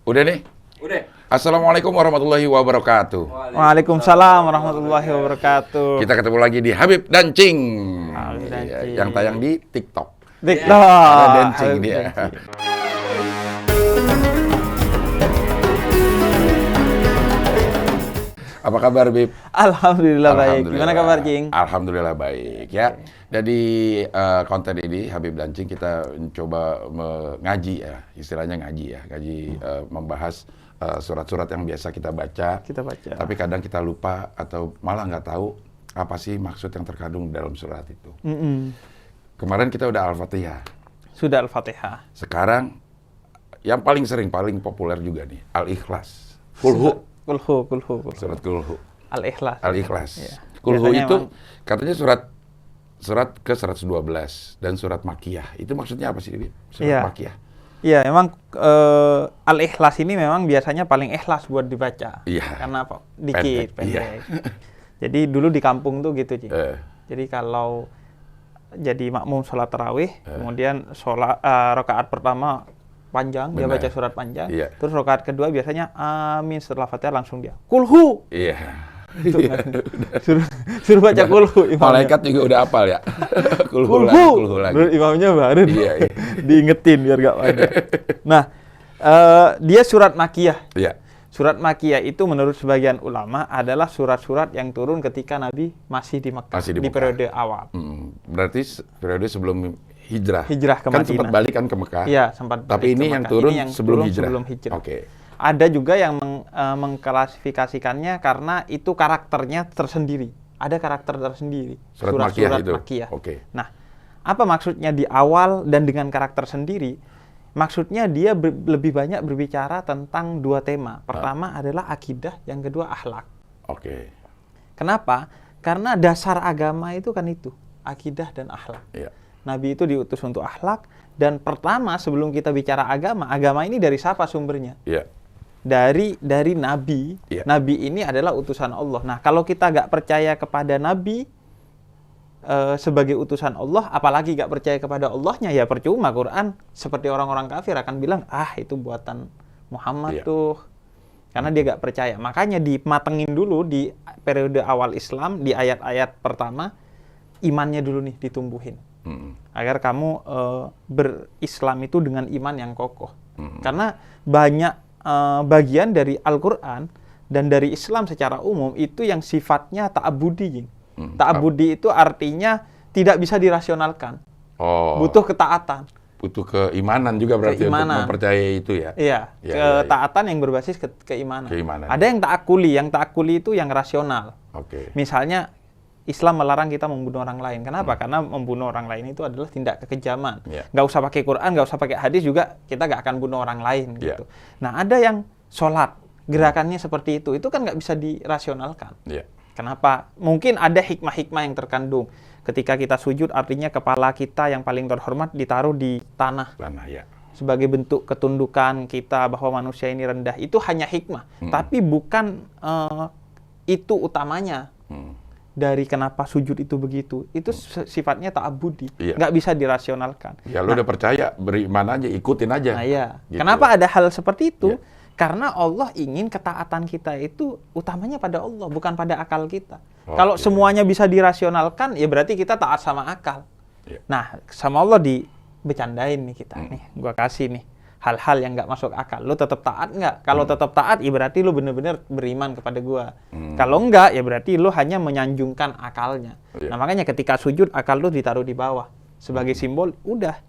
Udah nih? Udah. Assalamualaikum warahmatullahi wabarakatuh. Waalaikumsalam warahmatullahi wabarakatuh. Kita ketemu lagi di Habib dan Cing. Habib dan Iya, Cing. yang tayang di TikTok. TikTok. Ada dancing Habib dia. dan Cing. Apa kabar, Bib? Alhamdulillah baik. Gimana kabar, Cing? Alhamdulillah baik ya. Jadi konten ini Habib dan Cing kita mencoba ngaji ya, istilahnya ngaji ya, membahas surat-surat yang biasa kita baca. Kita baca. Tapi kadang kita lupa atau malah nggak tahu apa sih maksud yang terkandung dalam surat itu. Kemarin kita udah Al-Fatihah. Sudah Al-Fatihah. Sekarang yang paling sering, paling populer juga nih, Al-Ikhlas. Kulhu. Kulhu. Surat Kulhu. Al-Ikhlas. Al-Ikhlas. Iya. Kulhu Biasanya itu emang katanya surat ke 112 dan surat Makkiyah. Itu maksudnya apa sih, Bib? Surat Iya. Makkiyah. Iya, memang Al-Ikhlas ini memang biasanya paling ikhlas buat dibaca. Iya. Karena apa? Dikit, Pendek, pendek. iya. Jadi dulu di kampung tuh gitu, Cing. Eh. Jadi kalau jadi makmum sholat tarawih, kemudian sholat rakaat pertama panjang, dia Benar. baca surat panjang. Iya. Terus rakaat kedua biasanya amin, setelah Fatihah langsung dia kulhu. Iya. Gitu kan. suruh baca kulhu imamnya. Malaikat juga udah hafal ya. Kulhu lagi. Terus imamnya baru Iya. diingetin biar gak pada. Nah, dia surat Makkiyah. Iya. Surat Makkiyah itu menurut sebagian ulama adalah surat-surat yang turun ketika Nabi masih di Mekah, Masih di di Mekah. periode awal. Berarti periode sebelum hijrah. Hijrah ke Kan Madinah. sempat balik kan ke Mekah. Iya, sempat Tapi balik ke ini yang Mekah. turun Ini yang sebelum turun hijrah. sebelum hijrah. Oke. Ada juga yang mengklasifikasikannya karena itu karakternya tersendiri. Ada karakter tersendiri. Surat Makkiyah itu. Makkiyah. Oke. Nah, apa maksudnya di awal dan dengan karakter sendiri? Maksudnya dia lebih banyak berbicara tentang dua tema. Pertama adalah akidah, yang kedua akhlak. Oke. Kenapa? Karena dasar agama itu kan itu, akidah dan akhlak. Iya. Nabi itu diutus untuk akhlak, dan pertama sebelum kita bicara agama ini dari siapa sumbernya? Iya. Dari Nabi. Iya. Nabi ini adalah utusan Allah. Nah, kalau kita nggak percaya kepada Nabi sebagai utusan Allah, apalagi nggak percaya kepada Allahnya, ya percuma. Quran seperti orang-orang kafir akan bilang, itu buatan Muhammad Iya. tuh. Karena dia nggak percaya. Makanya dimatengin dulu di periode awal Islam, di ayat-ayat pertama, imannya dulu nih ditumbuhin. Agar kamu berislam itu dengan iman yang kokoh. Karena banyak bagian dari Al-Quran dan dari Islam secara umum itu yang sifatnya ta'abudi. Ta'abudi itu artinya tidak bisa dirasionalkan. Oh. Butuh ketaatan. Butuh keimanan juga berarti Keimanan. untuk mempercayai itu ya. Iya, Iya, ketaatan yang berbasis keimanan. Keimanan. Ada yang ta'akuli itu yang rasional. Oke. Misalnya Islam melarang kita membunuh orang lain. Kenapa? Karena membunuh orang lain itu adalah tindak kekejaman. Iya. Nggak usah pakai Quran, nggak usah pakai hadis juga, kita nggak akan bunuh orang lain. Iya. Gitu. Nah, ada yang sholat, gerakannya seperti itu kan nggak bisa dirasionalkan. Iya. Kenapa? Mungkin ada hikmah-hikmah yang terkandung. Ketika kita sujud, artinya kepala kita yang paling terhormat ditaruh di tanah. Tanah ya. Sebagai bentuk ketundukan kita bahwa manusia ini rendah. Itu hanya hikmah. Tapi bukan itu utamanya. Dari kenapa sujud itu begitu. Itu sifatnya ta'abudi. Iya. Nggak bisa dirasionalkan. Ya lu udah percaya, beriman aja, ikutin aja. Nah ya. Gitu. Kenapa ada hal seperti itu? Iya. Karena Allah ingin ketaatan kita itu utamanya pada Allah, bukan pada akal kita. Oke. Kalau semuanya bisa dirasionalkan, ya berarti kita taat sama akal. Iya. Nah, sama Allah dibecandain nih kita nih. Gua kasih nih hal-hal yang nggak masuk akal. Lu tetap taat nggak? Kalau tetap taat, ya berarti lu bener-bener beriman kepada gua. Kalau nggak, ya berarti lu hanya menyanjungkan akalnya. Iya. Nah, makanya ketika sujud, akal lu ditaruh di bawah. Sebagai simbol, udah.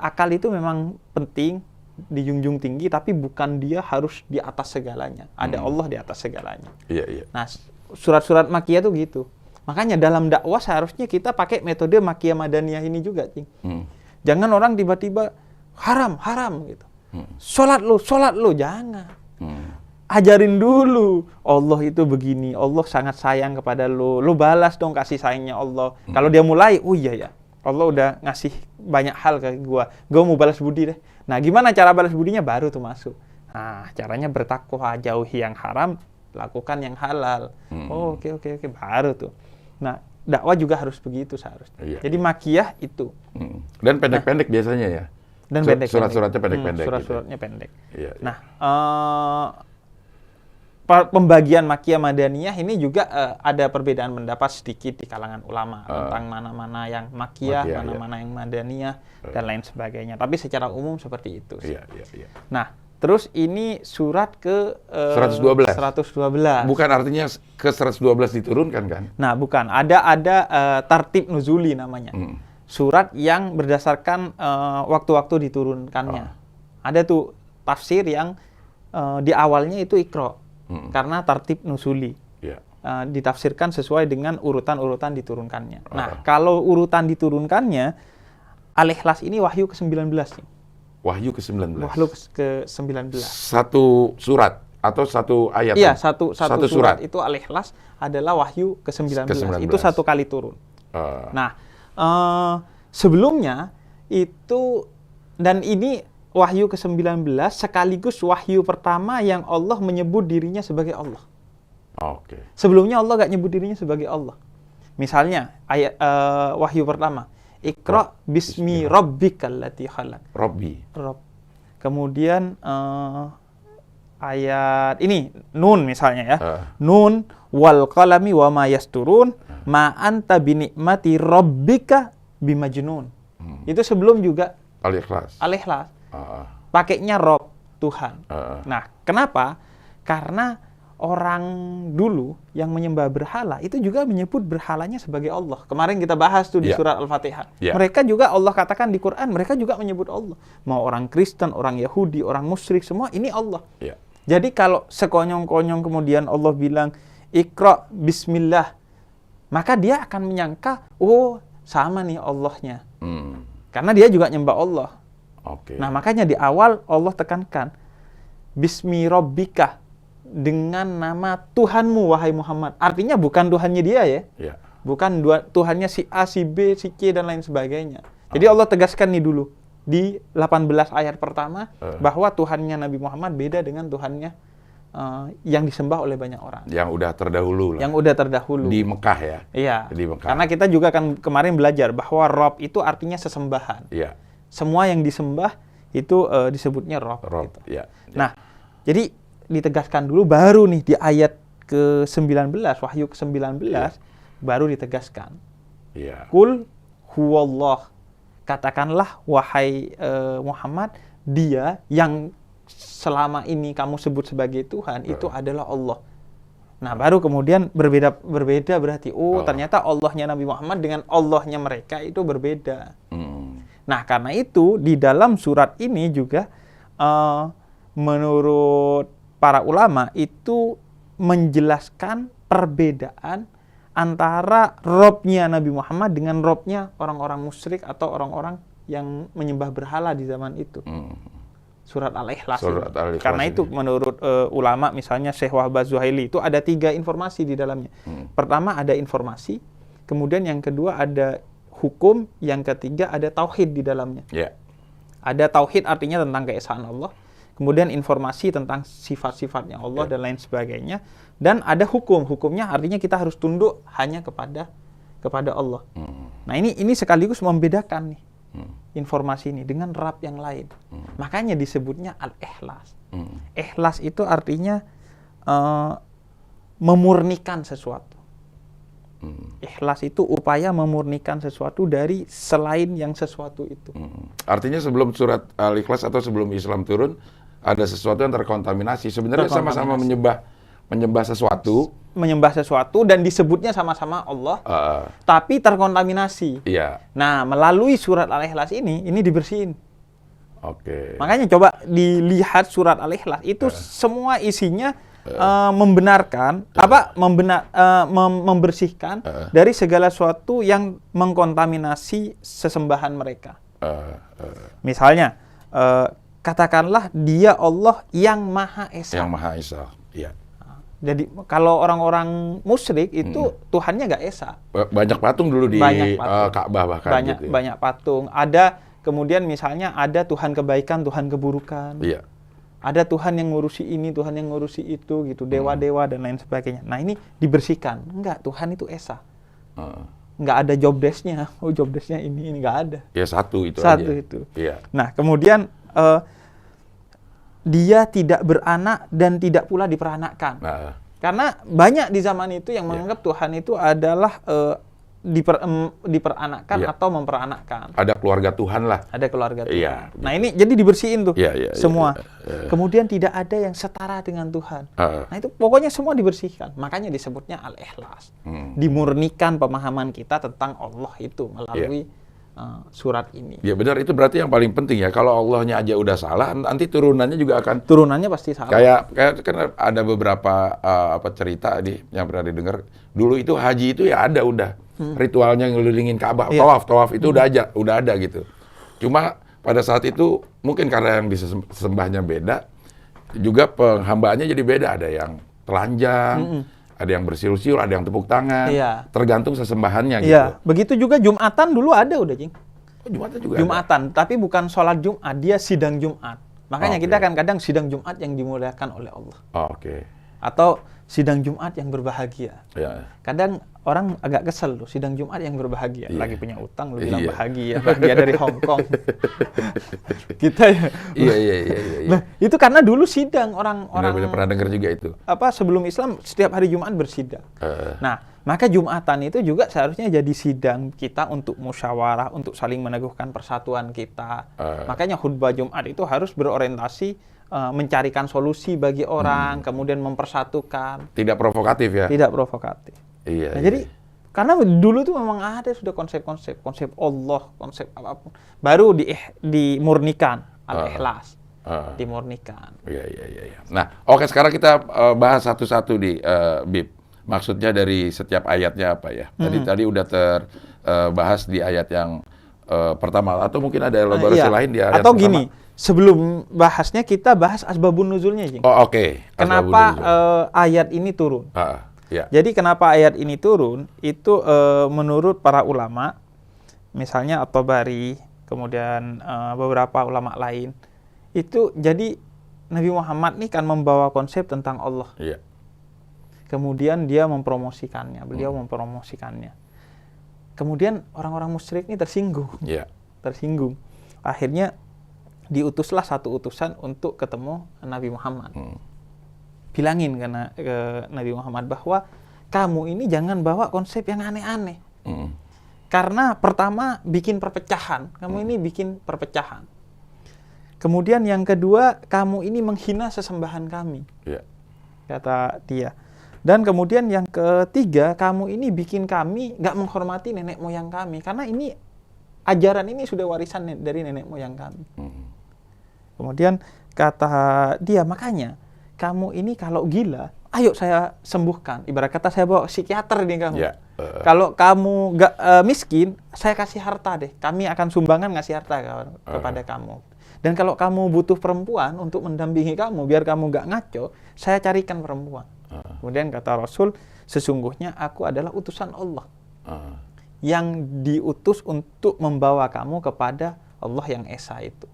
Akal itu memang penting, dijunjung tinggi, tapi bukan dia harus di atas segalanya. Ada Allah di atas segalanya. Iya, iya. Nah, surat-surat Makkiyah tuh gitu. Makanya dalam dakwah seharusnya kita pakai metode Makkiyah Madaniyah ini juga, Cing. Jangan orang tiba-tiba haram gitu. Sholat lu, jangan. Ajarin dulu, Allah itu begini, Allah sangat sayang kepada lu. Lu balas dong kasih sayangnya Allah. Kalau dia mulai, oh iya ya, Allah udah ngasih banyak hal ke gua mau balas budi deh. Nah, gimana cara balas budinya? Baru tuh masuk. Nah, caranya bertakwa, jauhi yang haram, lakukan yang halal. Oh, oke, baru tuh. Nah, dakwah juga harus begitu seharusnya. Iya. Jadi Makkiyah itu. Dan pendek-pendek biasanya ya. Dan pendek. Surat-suratnya pendek-pendek. Surat-suratnya pendek. Iya, Nah, pembagian Makkiyah Madaniyah ini juga ada perbedaan pendapat sedikit di kalangan ulama tentang mana-mana yang Makkiyah, mana-mana yang Madaniyah dan lain sebagainya. Tapi secara umum seperti itu sih. Iya. Nah, terus ini surat ke 112. 112. Bukan artinya ke 112 diturunkan kan? Nah, bukan. Ada tartib nuzuli namanya. Surat yang berdasarkan waktu-waktu diturunkannya. Ada tuh tafsir yang di awalnya itu Iqra. Karena tartib nuzuli. Ditafsirkan sesuai dengan urutan-urutan diturunkannya. Nah, kalau urutan diturunkannya, Al-Ikhlas ini wahyu ke-19 nih. Wahyu ke-19. Wahyu ke-19. Satu surat atau satu ayat? Iya, satu surat itu Al-Ikhlas adalah wahyu ke-19. Itu satu kali turun. Nah, sebelumnya itu, dan ini wahyu ke-19 sekaligus wahyu pertama yang Allah menyebut dirinya sebagai Allah. Oke. Sebelumnya Allah nggak nyebut dirinya sebagai Allah. Misalnya ayat wahyu pertama, Iqra bismi rabbikal lati khalaq. Rob. Kemudian ayat ini Nun misalnya ya. Nun wal qalami wa ma yasturun ma anta bi ni'mati rabbika bimajnun. Itu sebelum juga Al-Ikhlas. Pakainya Rob, Tuhan. Nah, kenapa? Karena orang dulu yang menyembah berhala itu juga menyebut berhalanya sebagai Allah. Kemarin kita bahas tuh di surat Al-Fatihah. Mereka juga, Allah katakan di Quran, mereka juga menyebut Allah. Mau orang Kristen, orang Yahudi, orang musyrik, semua ini Allah. Jadi kalau sekonyong-konyong kemudian Allah bilang Iqra bismillah, maka dia akan menyangka, oh sama nih Allahnya. Karena dia juga nyembah Allah. Nah, makanya di awal Allah tekankan bismi rabbika, dengan nama Tuhanmu wahai Muhammad. Artinya bukan Tuhannya dia ya. Bukan Tuhannya si A, si B, si C dan lain sebagainya. Jadi Allah tegaskan nih dulu di 18 ayat pertama bahwa Tuhannya Nabi Muhammad beda dengan Tuhannya yang disembah oleh banyak orang. Yang udah terdahulu lah. Yang udah terdahulu. Di Mekah ya. Iya. Di Mekah. Karena kita juga kan kemarin belajar bahwa Rob itu artinya sesembahan. Semua yang disembah itu disebutnya Rob. Gitu. Nah, jadi ditegaskan dulu baru nih di ayat ke-19, wahyu ke-19 baru ditegaskan. Kul huwallah. Katakanlah wahai Muhammad, dia yang selama ini kamu sebut sebagai Tuhan itu adalah Allah. Nah, baru kemudian berbeda berarti ternyata Allahnya Nabi Muhammad dengan Allahnya mereka itu berbeda. Nah, karena itu di dalam surat ini juga menurut para ulama itu menjelaskan perbedaan antara Robnya Nabi Muhammad dengan Robnya orang-orang musyrik atau orang-orang yang menyembah berhala di zaman itu. Surat Al-Ikhlas. Karena itu menurut ulama misalnya Syekh Wahbah Zuhaili itu ada 3 informasi di dalamnya. Pertama ada informasi, kemudian yang kedua ada hukum, yang ketiga ada tauhid di dalamnya. Ada tauhid artinya tentang keesaan Allah. Kemudian informasi tentang sifat-sifatnya Allah dan lain sebagainya, dan ada hukumnya artinya kita harus tunduk hanya kepada Allah. Nah, ini sekaligus membedakan nih informasi ini dengan Rabb yang lain. Makanya disebutnya Al-Ikhlas. Ikhlas itu artinya memurnikan sesuatu. Ikhlas itu upaya memurnikan sesuatu dari selain yang sesuatu itu. Artinya sebelum surat Al-Ikhlas atau sebelum Islam turun, ada sesuatu yang terkontaminasi. Sebenarnya sama-sama menyembah sesuatu. Menyembah sesuatu dan disebutnya sama-sama Allah, tapi terkontaminasi. Nah, melalui surat Al-Ikhlas ini dibersihin. Makanya coba dilihat surat Al-Ikhlas itu semua isinya membenarkan membersihkan dari segala sesuatu yang mengkontaminasi sesembahan mereka. Misalnya katakanlah dia Allah yang Maha Esa. Yang Maha Esa. Jadi kalau orang-orang musyrik itu Tuhannya nggak Esa. Banyak patung dulu di Ka'bah bahkan. Banyak patung. Ada kemudian misalnya ada Tuhan kebaikan, Tuhan keburukan. Ada Tuhan yang ngurusi ini, Tuhan yang ngurusi itu, gitu, dewa-dewa dan lain sebagainya. Nah, ini dibersihkan. Enggak, Tuhan itu Esa. nggak ada job desk-nya. Oh, job desk-nya ini nggak ada. Ya satu itu Satu aja. itu. Iya. Nah, kemudian dia tidak beranak dan tidak pula diperanakkan. Nah, Karena banyak di zaman itu yang menganggap Tuhan itu adalah diperanakkan Iya. atau memperanakkan. ada keluarga Tuhan lah. Ada keluarga Tuhan. Iya, Nah, ini jadi dibersihin tuh Iya, iya, iya, semua. iya. Kemudian tidak ada yang setara dengan Tuhan. Nah, itu pokoknya semua dibersihkan. Makanya disebutnya al-ikhlas. Dimurnikan pemahaman kita tentang Allah itu melalui surat ini. Ya benar, itu berarti yang paling penting ya. Kalau Allahnya aja udah salah, nanti turunannya juga akan Turunannya pasti salah. kayak kan ada beberapa cerita yang pernah didengar. Dulu itu haji itu ya ada udah ritualnya ngelilingin Ka'bah, Iya. tawaf itu udah ada gitu. Cuma pada saat itu mungkin karena yang disembahnya beda, juga penghambaannya jadi beda. Ada yang telanjang, ada yang bersiul-siul, ada yang tepuk tangan. Iya. Tergantung sesembahannya gitu. Iya, begitu juga Jumatan dulu ada udah, Cing. Oh, Jumatan juga ada? Jumatan, tapi bukan sholat Jumat, dia sidang Jumat. Makanya Oke. kita kan kadang sidang Jumat yang dimuliakan oleh Allah. Oh, oke. Atau sidang Jumat yang berbahagia. Ya. Kadang orang agak kesel tuh, sidang Jumat yang berbahagia. Iya. Lagi punya utang, lu bilang Iya. bahagia. Dia dari Hong Kong. Kita ya. Iya. Nah, itu karena dulu sidang orang-orang Benar-benar pernah dengar juga itu. sebelum Islam setiap hari Jumat bersidang. Nah, maka Jumatan itu juga seharusnya jadi sidang kita untuk musyawarah, untuk saling meneguhkan persatuan kita. Makanya khutbah Jumat itu harus berorientasi mencarikan solusi bagi orang, kemudian mempersatukan. Tidak provokatif ya? Tidak provokatif. Iya. Nah, jadi karena dulu tuh memang ada sudah konsep Allah, konsep apapun. Baru dimurnikan, al-ikhlas. Dimurnikan. Iya. Nah, oke, sekarang kita bahas satu-satu di Bib. Maksudnya dari setiap ayatnya apa ya? Tadi udah terbahas di ayat yang pertama, atau mungkin ada elaborasi lain di ayat atau pertama? gini, sebelum bahasnya kita bahas asbabun nuzulnya, Jing. Oh, oke. Kenapa ayat ini turun? Ya. Jadi kenapa ayat ini turun? Itu menurut para ulama, misalnya At-Tabari, kemudian beberapa ulama lain, itu jadi Nabi Muhammad nih kan membawa konsep tentang Allah. Iya. Kemudian dia mempromosikannya, beliau mempromosikannya. Kemudian orang-orang musyrik ini tersinggung. Iya. Tersinggung. Akhirnya diutuslah satu utusan untuk ketemu Nabi Muhammad. Bilangin ke Nabi Muhammad bahwa kamu ini jangan bawa konsep yang aneh-aneh. Karena pertama bikin perpecahan. Kamu ini bikin perpecahan. Kemudian yang kedua, kamu ini menghina sesembahan kami. Iya. Kata dia. Dan kemudian yang ketiga, kamu ini bikin kami nggak menghormati nenek moyang kami. Karena ini ajaran ini sudah warisan dari nenek moyang kami. Kemudian kata dia, makanya kamu ini kalau gila, ayo saya sembuhkan. Ibarat kata saya bawa psikiater nih kamu. Ya. Kalau kamu nggak miskin, saya kasih harta deh. Kami akan sumbangan ngasih harta kepada kamu. Dan kalau kamu butuh perempuan untuk mendampingi kamu, biar kamu nggak ngaco, saya carikan perempuan. Kemudian kata Rasul, sesungguhnya aku adalah utusan Allah. Yang diutus untuk membawa kamu kepada Allah yang Esa itu.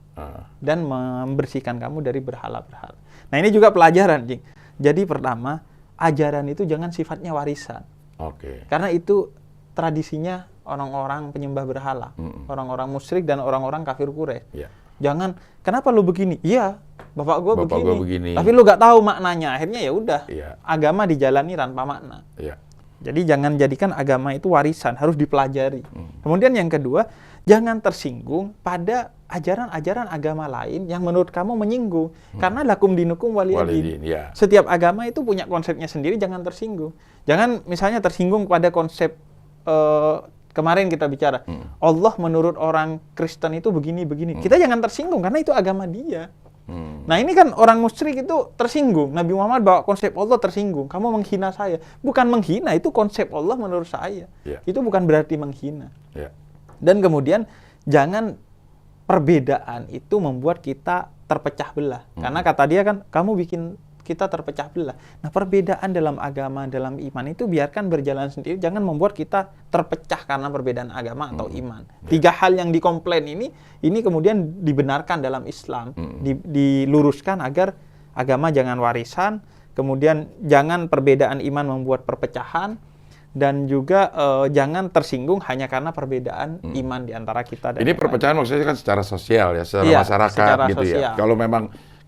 Dan membersihkan kamu dari berhala-berhala. Nah, ini juga pelajaran, Jing. Jadi pertama, ajaran itu jangan sifatnya warisan. Oke. Karena itu tradisinya orang-orang penyembah berhala. Orang-orang musyrik dan orang-orang kafir Quraisy. Iya. Jangan, kenapa lu begini? Iya, bapak gua begini. begini. Tapi lu gak tahu maknanya. Akhirnya ya udah. Iya. Agama dijalani tanpa makna. Iya. Jadi jangan jadikan agama itu warisan, harus dipelajari. Kemudian yang kedua, jangan tersinggung pada ajaran-ajaran agama lain yang menurut kamu menyinggung. Karena lakum dinukum waliyadin. Ya. Setiap agama itu punya konsepnya sendiri, jangan tersinggung. Jangan misalnya tersinggung pada konsep kemarin kita bicara, Allah menurut orang Kristen itu begini-begini. Kita jangan tersinggung karena itu agama dia. Nah, ini kan orang musyrik itu tersinggung. Nabi Muhammad bawa konsep Allah tersinggung. Kamu menghina saya. Bukan menghina, itu konsep Allah menurut saya. Ya. Itu bukan berarti menghina. Ya. Dan kemudian jangan perbedaan itu membuat kita terpecah belah. Karena kata dia kan, kamu bikin kita terpecah belah. Nah, perbedaan dalam agama, dalam iman itu biarkan berjalan sendiri. Jangan membuat kita terpecah karena perbedaan agama atau iman. Tiga hal yang dikomplain ini kemudian dibenarkan dalam Islam. Diluruskan agar agama jangan warisan. Kemudian jangan perbedaan iman membuat perpecahan. dan juga jangan tersinggung hanya karena perbedaan iman di antara kita dan Ini yang perpecahan maksudnya kan secara sosial ya, secara Iya, masyarakat secara gitu sosial. ya.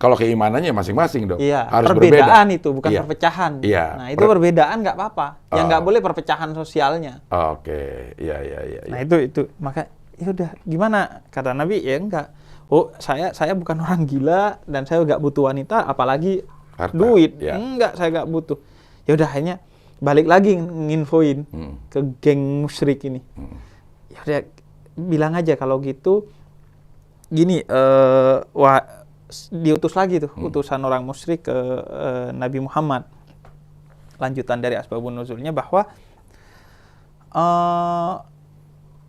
Kalau keimanannya masing-masing dong, Iya, harus perbedaan berbeda. itu bukan Iya. perpecahan. Iya. Nah, itu perbedaan nggak apa-apa. Yang nggak boleh perpecahan sosialnya. Oke, iya. Nah, itu maka ya udah gimana kata Nabi ya enggak. Oh, saya bukan orang gila dan saya nggak butuh wanita apalagi Harta, duit. ya. Enggak, saya nggak butuh. Ya udah hanya balik lagi nginfoin ke geng musyrik ini. Ya udah bilang aja kalau gitu gini diutus lagi tuh utusan orang musyrik ke Nabi Muhammad. Lanjutan dari asbabun nuzulnya bahwa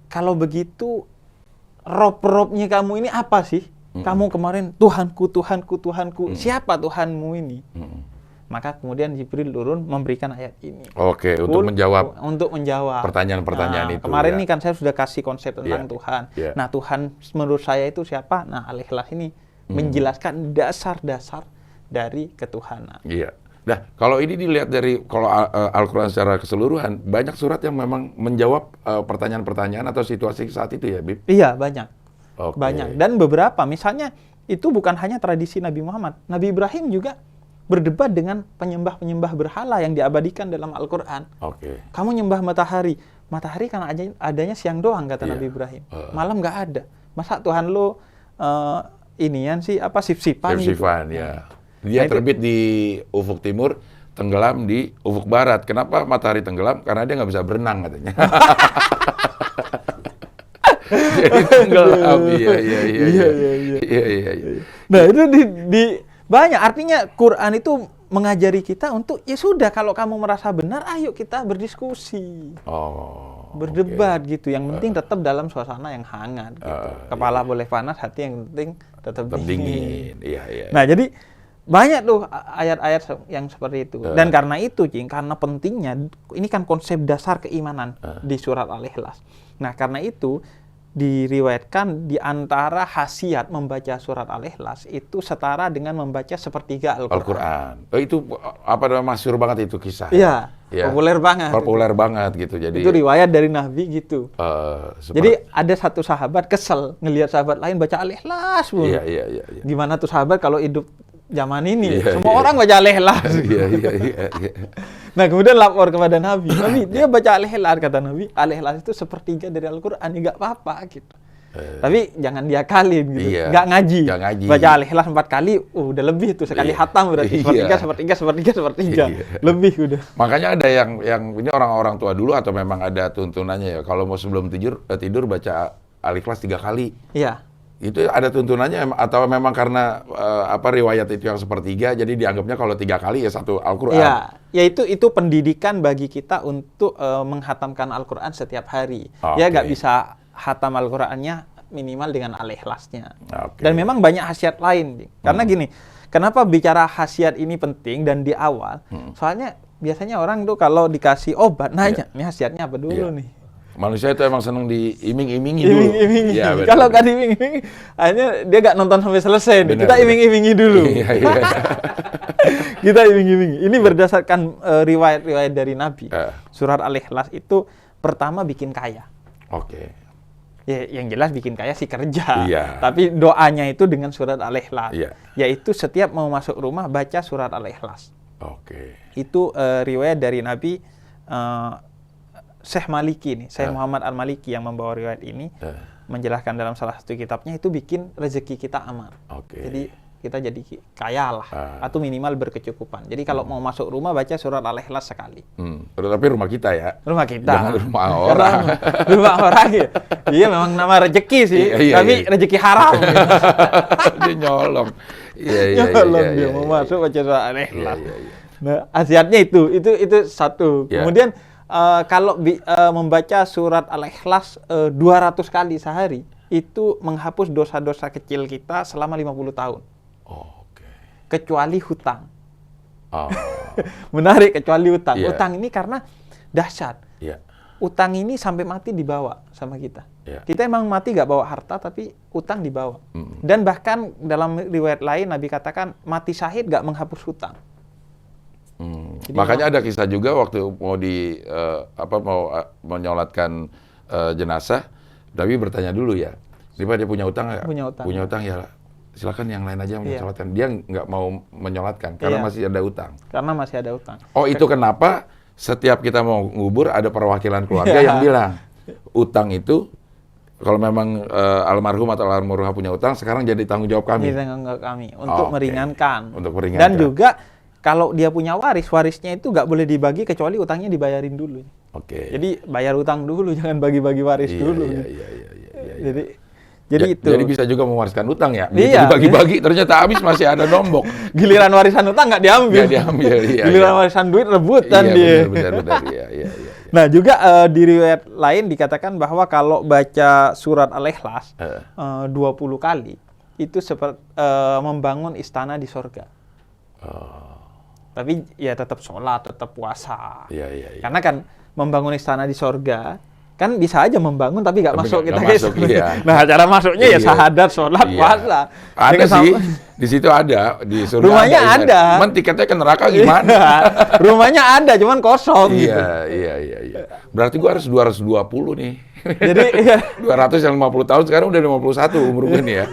kalau begitu rob-robnya kamu ini apa sih? Kamu kemarin Tuhanku. Siapa Tuhanmu ini? Maka kemudian Jibril turun memberikan ayat ini. Oke, untuk menjawab Nah, pertanyaan-pertanyaan itu. kemarin ya. nih kan saya sudah kasih konsep tentang Tuhan. Iya. Nah, Tuhan menurut saya itu siapa? Nah, Al-Ikhlas ini menjelaskan dasar-dasar dari ketuhanan. Iya. Nah, kalau ini dilihat dari Al-Quran secara keseluruhan, banyak surat yang memang menjawab pertanyaan-pertanyaan atau situasi saat itu ya, Bib? Iya, banyak. Oke. Banyak. Dan beberapa, misalnya itu bukan hanya tradisi Nabi Muhammad. Nabi Ibrahim juga berdebat dengan penyembah-penyembah berhala yang diabadikan dalam Al-Quran. Oke. Kamu nyembah matahari. Matahari kan adanya siang doang, kata Iya. Nabi Ibrahim. Malam nggak ada. Masa Tuhan lo inian sih, sip-sipan gitu. Sip-sipan, ya. Dia Nah, terbit di ufuk timur, tenggelam di ufuk barat. Kenapa matahari tenggelam? Karena dia nggak bisa berenang katanya. Jadi tenggelam. Iya. Nah, itu di banyak. Artinya Quran itu mengajari kita untuk ya sudah kalau kamu merasa benar, ayo kita berdiskusi. Berdebat gitu. Yang penting tetap dalam suasana yang hangat gitu. Kepala boleh panas, hati yang penting tetap dingin. Iya. Nah, jadi banyak tuh ayat-ayat yang seperti itu. Dan karena itu, Cing, karena pentingnya ini kan konsep dasar keimanan di surat Al-Ikhlas. Nah, karena itu diriwayatkan di antara khasiat membaca surat Al-Ikhlas itu setara dengan membaca sepertiga Al-Quran. Itu masyhur banget itu kisah. Iya, Ya. populer banget. Populer banget gitu. Jadi Itu riwayat dari Nabi gitu. seperti- Jadi ada satu sahabat kesel ngelihat sahabat lain baca Al-Ikhlas. Iya. Gimana tuh sahabat kalau hidup zaman ini? Iya, Semua iya. orang baca Al-Ikhlas. Iya. Nah, kemudian lapor kepada Nabi. Nabi, dia baca Al-Ikhlas, kata Nabi. Al-Ikhlas itu sepertiga dari Al-Quran, ya nggak apa-apa gitu. Tapi jangan diakalin gitu. Iya. Nggak ngaji. Nggak ngaji. Baca Al-Ikhlas 4 kali, udah lebih tuh. Sekali Iya. hatam berarti. Iya. Sepertiga. Iya. Lebih udah. Makanya ada yang ini orang-orang tua dulu atau memang ada tuntunannya ya. Kalau mau sebelum tidur baca Al-Ikhlas 3 kali. Iya. Itu ada tuntunannya atau memang karena riwayat itu yang sepertiga jadi dianggapnya kalau 3 kali ya satu Al-Quran. Iya. Ya itu pendidikan bagi kita untuk menghatamkan Al-Quran setiap hari. Ya nggak bisa hatam Al-Qurannya minimal dengan Al-Ikhlasnya. Oke. Dan memang banyak khasiat lain. Karena gini, kenapa bicara khasiat ini penting dan di awal? Soalnya biasanya orang tuh kalau dikasih obat, nanya, ini khasiatnya apa dulu Iya. nih? Manusia itu emang senang diiming-imingi dulu. Iming-imingi. Iya, betul. Kalau nggak diiming-imingi, akhirnya dia nggak nonton sampai selesai. Nih. Benar, Kita benar. iming-imingi dulu. Iya. Kita iming-imingi. Ini berdasarkan riwayat-riwayat dari Nabi. Surat Al-Ikhlas itu pertama bikin kaya. Oke. Ya, yang jelas bikin kaya sih kerja. Iya. Tapi doanya itu dengan surat Al-Ikhlas. Iya. Yaitu setiap mau masuk rumah baca surat Al-Ikhlas. Oke. Itu riwayat dari Nabi Syekh Maliki nih, Syekh Muhammad Al-Maliki yang membawa riwayat ini menjelaskan dalam salah satu kitabnya itu bikin rezeki kita aman. Oke. Jadi kita jadi kaya lah atau minimal berkecukupan. Jadi kalau mau masuk rumah baca surat Al-Ikhlas sekali. Tapi rumah kita ya. Rumah kita. Jangan rumah orang. Rumah orang ya. Iya memang nama rezeki sih, Iya, tapi iya. rezeki haram. Dia nyolong. Iya. Nyolong dia mau masuk baca surat Al-Ikhlas. Iya. Nah, khasiatnya itu satu. Ya. Kemudian kalau membaca surat Al-Ikhlas 200 kali sehari, itu menghapus dosa-dosa kecil kita selama 50 tahun. Oke. Kecuali hutang. Oh. Menarik, kecuali hutang. Iya. Hutang ini karena dahsyat. Iya. Utang ini sampai mati dibawa sama kita. Iya. Kita emang mati nggak bawa harta, tapi utang dibawa. Dan bahkan dalam riwayat lain Nabi katakan mati syahid nggak menghapus hutang. Jadi Makanya ada kisah juga waktu mau menyolatkan jenazah, Nabi bertanya dulu ya, dia punya utang nggak? Punya utang. Punya utang ya, silakan yang lain aja Iya. menyolatkan. Dia nggak mau menyolatkan karena Iya. masih ada utang. karena masih ada utang. Oh, itu kenapa setiap kita mau ngubur ada perwakilan keluarga Iya. yang bilang utang itu kalau memang almarhum atau almarhumah punya utang sekarang jadi tanggung jawab kami. Ini tanggung jawab kami untuk Oke. meringankan. Untuk meringankan. Dan juga kalau dia punya warisnya itu nggak boleh dibagi kecuali utangnya dibayarin dulu. Oke. Jadi bayar utang dulu, jangan bagi-bagi waris dulu. Iya. Jadi itu. Jadi bisa juga mewariskan utang ya. Iya. Dibagi-bagi ternyata habis masih ada nombok. Giliran warisan utang nggak diambil. Nggak diambil, iya, Giliran iya. warisan duit rebutan Iya, dia. benar. Iya. Nah juga di riwayat lain dikatakan bahwa kalau baca surat Al-Ikhlas 20 kali itu seperti membangun istana di sorga. Tapi ya tetap sholat, tetap puasa. Iya. Karena kan membangun istana di sorga kan bisa aja membangun tapi nggak Tapi masuk nggak kita masuk, guys. iya. Nah cara masuknya ya Iya. syahadat, sholat, Iya. puasa. Ada Dengan sih, sama- di situ ada, di surga Rumahnya ada. Cuman tiketnya ke neraka gimana? Rumahnya ada, cuman kosong gitu. Iya. Berarti gua harus 220 nih. Jadi ya, 200 yang 50 tahun sekarang udah 51 umur gue nih ya.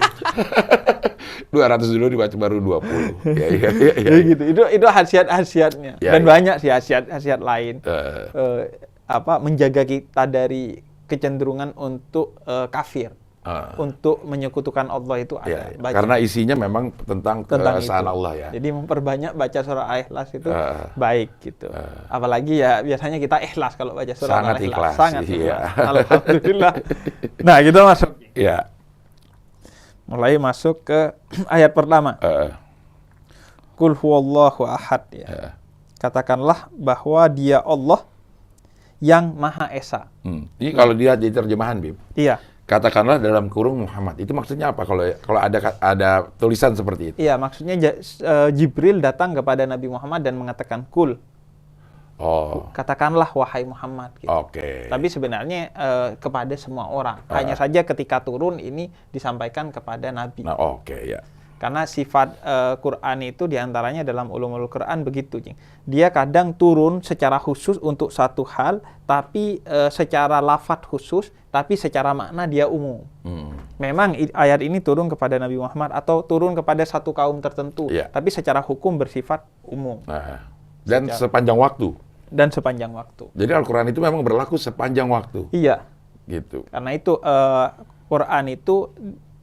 200 dulu dibaca baru 20. Iya. ya gitu. Itu khasiat-khasiatnya. Ya, Dan ya. banyak sih khasiat lain. Menjaga kita dari kecenderungan untuk kafir, untuk menyekutukan Allah itu ada. Ya, Baca. karena isinya memang tentang keesaan itu. Allah ya. Jadi memperbanyak baca surah Al-Ikhlas itu baik gitu. Apalagi ya biasanya kita ikhlas kalau baca surah Sangat Al-Ikhlas. ikhlas, Sangat iya. ikhlas. Alhamdulillah. Nah, kita masuk. Iya. Mulai masuk ke ayat pertama. Qul huwallahu ahad ya. Katakanlah bahwa Dia Allah yang Maha Esa. Ini kalau dia di terjemahan, Bib. Iya. Katakanlah dalam kurung Muhammad. Itu maksudnya apa kalau ada tulisan seperti itu? Iya, maksudnya Jibril datang kepada Nabi Muhammad dan mengatakan kul. Oh. Katakanlah wahai Muhammad gitu. Oke. Tapi sebenarnya kepada semua orang. Hanya saja ketika turun ini disampaikan kepada Nabi. Nah, oke ya. Karena sifat Quran itu diantaranya dalam ulumul Quran begitu, Cing. Dia kadang turun secara khusus untuk satu hal, tapi secara lafadz khusus, tapi secara makna dia umum. Memang ayat ini turun kepada Nabi Muhammad atau turun kepada satu kaum tertentu, tapi secara hukum bersifat umum. Dan sepanjang waktu. Dan sepanjang waktu. Jadi Al-Quran itu memang berlaku sepanjang waktu. Iya. Gitu. Karena itu Quran itu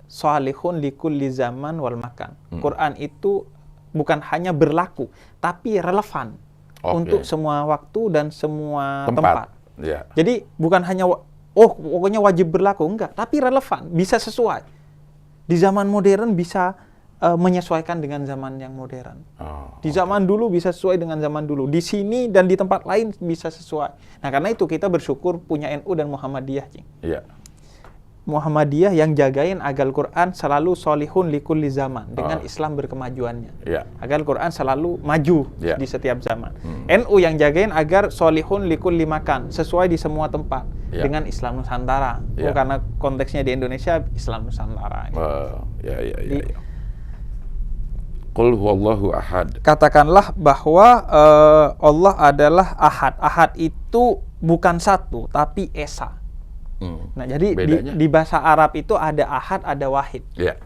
salihun likulli zaman wal makan. Quran itu bukan hanya berlaku, tapi relevan untuk semua waktu dan semua tempat. Ya. Jadi bukan hanya pokoknya wajib berlaku, enggak, tapi relevan, bisa sesuai. Di zaman modern bisa menyesuaikan dengan zaman yang modern. Di zaman dulu bisa sesuai dengan zaman dulu. Di sini dan di tempat lain bisa sesuai. Nah, karena itu kita bersyukur punya NU dan Muhammadiyah, Cing. Iya. Muhammadiyah yang jagain agar Quran selalu solihun likulli zaman dengan Islam berkemajuannya. Agar Quran selalu maju di setiap zaman. NU yang jagain agar solihun likulli makan, sesuai di semua tempat dengan Islam Nusantara. Karena konteksnya di Indonesia Islam Nusantara. Qul huwallahu ahad. Katakanlah bahwa Allah adalah ahad. Ahad itu bukan satu, tapi esa. Nah, jadi di bahasa Arab itu ada ahad, ada wahid. Yeah.